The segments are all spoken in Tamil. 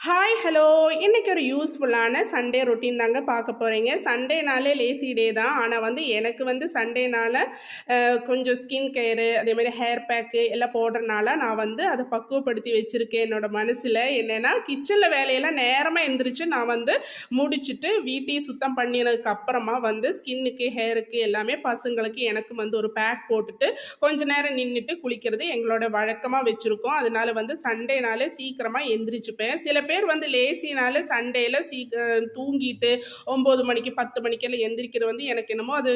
ஹாய் ஹலோ இன்றைக்கி ஒரு யூஸ்ஃபுல்லான சண்டே ரொட்டீன் தாங்க பார்க்க போகிறீங்க. சண்டேனாலே லேசி டே தான். ஆனால் எனக்கு சண்டேனால கொஞ்சம் ஸ்கின் கேரு அதேமாதிரி ஹேர் பேக்கு எல்லாம் போடுறனால நான் அதை பக்குவப்படுத்தி வச்சுருக்கேன். என்னோடய மனசில் என்னென்னா கிச்சனில் வேலையெல்லாம் நேரமாக எந்திரிச்சு நான் முடிச்சுட்டு வீட்டையும் சுத்தம் பண்ணினதுக்கு அப்புறமா ஸ்கின்னுக்கு ஹேருக்கு எல்லாமே பசங்களுக்கு எனக்கு ஒரு பேக் போட்டுட்டு கொஞ்ச நேரம் நின்றுட்டு குளிக்கிறது எங்களோட வழக்கமாக வச்சுருக்கோம். அதனால சண்டேனாலே சீக்கிரமாக எந்திரிச்சுப்பேன். சில பேர் லேசினால சண்டேல தூங்கிட்டு 9 மணிக்கு 10 மணிக்கெல்லாம் எந்திரிக்கிறது எனக்கு என்னமோ அது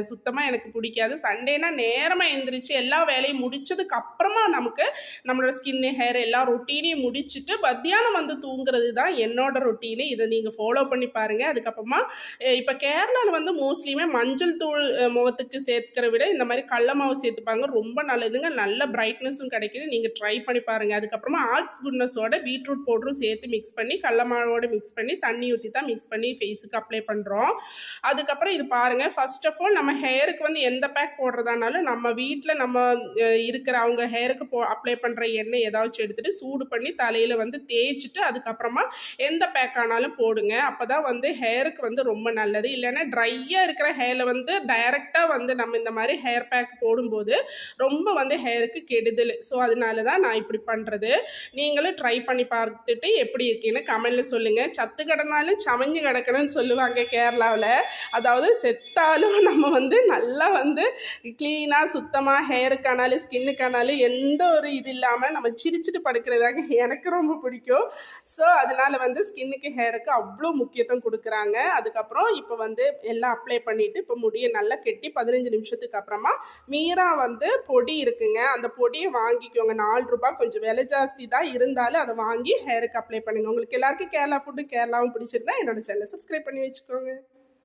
சுத்தமாக எனக்கு பிடிக்காது. சண்டேனா நேரமாக எந்திரிச்சு எல்லா வேலையும் முடிச்சதுக்கு அப்புறமா நம்மளோட ஸ்கின்னு ஹேர் எல்லா ரொட்டீனையும் முடிச்சுட்டு மத்தியானம் தூங்குறது தான் என்னோட ரொட்டீனு. இதை நீங்கள் ஃபாலோ பண்ணி பாருங்கள். அதுக்கப்புறமா இப்போ கேரளாவில் மோஸ்ட்லியுமே மஞ்சள் தூள் முகத்துக்கு சேர்த்துக்கிற விட இந்த மாதிரி கடல மாவு சேர்த்துப்பாங்க. ரொம்ப நல்லதுங்க. நல்ல பிரைட்னஸும் கிடைக்குது. நீங்கள் ட்ரை பண்ணி பாருங்கள். அதுக்கப்புறமா ஆல்ஸ் குட்னஸோட பீட்ரூட் பவுடரும் சேர்த்து மிக்ஸ் பண்ணி கடல மாவோடு மிக்ஸ் பண்ணி தண்ணி ஊற்றி தான் மிக்ஸ் பண்ணி ஃபேஸுக்கு அப்ளை பண்ணுறோம். அதுக்கப்புறம் இது பாருங்கள், ஃபர்ஸ்ட் ஆஃப் ஆல் நம்ம ஹேருக்கு எந்த பேக் போடுறதானாலும் நம்ம வீட்டில் நம்ம இருக்கிற அவங்க ஹேருக்கு அப்ளை பண்ணுற எண்ணெய் ஏதாச்சும் எடுத்துகிட்டு சூடு பண்ணி தலையில் தேய்ச்சிட்டு அதுக்கப்புறமா எந்த பேக் ஆனாலும் போடுங்க. அப்போ தான் ஹேருக்கு ரொம்ப நல்லது. இல்லைன்னா ட்ரையாக இருக்கிற ஹேரில் டைரெக்டாக நம்ம இந்த மாதிரி ஹேர் பேக் போடும்போது ரொம்ப ஹேருக்கு கெடுதல். ஸோ அதனால தான் நான் இப்படி பண்ணுறது. நீங்களும் ட்ரை பண்ணி பார்த்துட்டு எப்படி இருக்குன்னு கமெண்டில் சொல்லுங்கள். சத்து கிடந்தாலும் சமைஞ்சு கிடக்கணும்னு சொல்லுவாங்க கேரளாவில். அதாவது செத்தாலும் நம்ம நல்லா க்ளீனாக சுத்தமாக ஹேருக்கானாலும் ஸ்கின்னுக்கானாலும் எந்த ஒரு இது இல்லாமல் நம்ம சிரிச்சுட்டு படுக்கிறதாங்க எனக்கு ரொம்ப பிடிக்கும். ஸோ அதனால் ஸ்கின்னுக்கு ஹேருக்கு அவ்வளோ முக்கியத்துவம் கொடுக்குறாங்க. அதுக்கப்புறம் இப்போ எல்லாம் அப்ளை பண்ணிவிட்டு இப்போ முடியை நல்லா கெட்டி 15 நிமிஷத்துக்கு அப்புறமா மீரா பொடி இருக்குங்க. அந்த பொடியை வாங்கிக்கோங்க. 4 ரூபாய், கொஞ்சம் விலை ஜாஸ்தி தான், இருந்தாலும் அதை வாங்கி ஹேருக்கு அப்ளை பண்ணுங்கள். உங்களுக்கு எல்லாருக்கும் கேரளா ஃபுட்டு கேரளாவும் பிடிச்சிருந்தா என்னோட சேனலை சப்ஸ்கிரைப் பண்ணி வச்சுக்கோங்க.